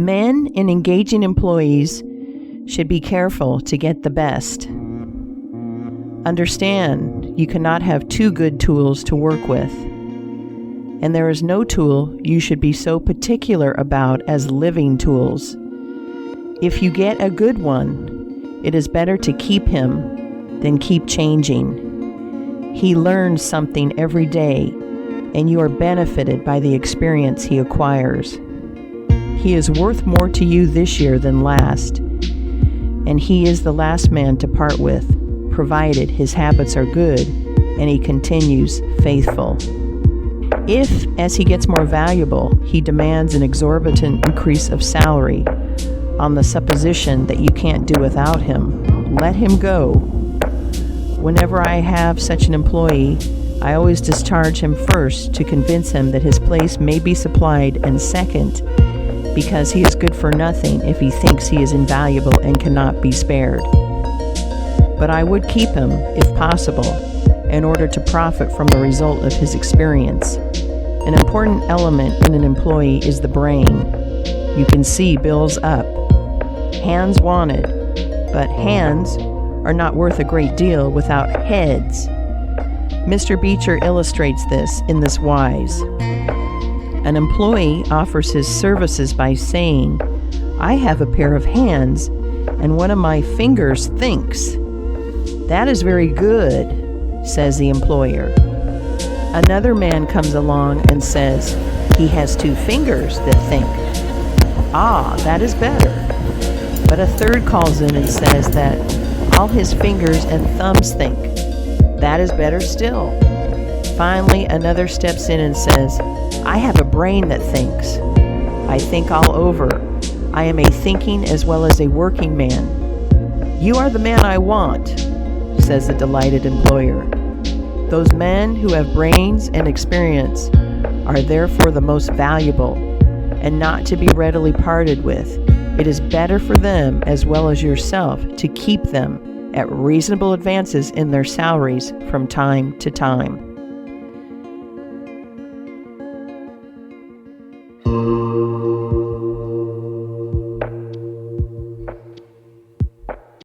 Men and engaging employees should be careful to get the best. Understand you cannot have too good tools to work with, and there is no tool you should be so particular about as living tools. If you get a good one, it is better to keep him than keep changing. He learns something every day, and you are benefited by the experience he acquires. He is worth more to you this year than last, and he is the last man to part with, provided his habits are good and he continues faithful. If, as he gets more valuable, he demands an exorbitant increase of salary on the supposition that you can't do without him, let him go. Whenever I have such an employee, I always discharge him first to convince him that his place may be supplied, and second, because he is good for nothing if he thinks he is invaluable and cannot be spared. But I would keep him, if possible, in order to profit from the result of his experience. An important element in an employee is the brain. You can see bills up. Hands wanted, but hands are not worth a great deal without heads. Mr. Beecher illustrates this in this wise. An employee offers his services by saying, "I have a pair of hands, and one of my fingers thinks." "That is very good," says the employer. Another man comes along and says, "He has two fingers that think." "Ah, that is better." But a third calls in and says that all his fingers and thumbs think. "That is better still." Finally, another steps in and says, "I have a brain that thinks. I think all over. I am a thinking as well as a working man." "You are the man I want," says the delighted employer. Those men who have brains and experience are therefore the most valuable, and not to be readily parted with. It is better for them as well as yourself to keep them at reasonable advances in their salaries from time to time.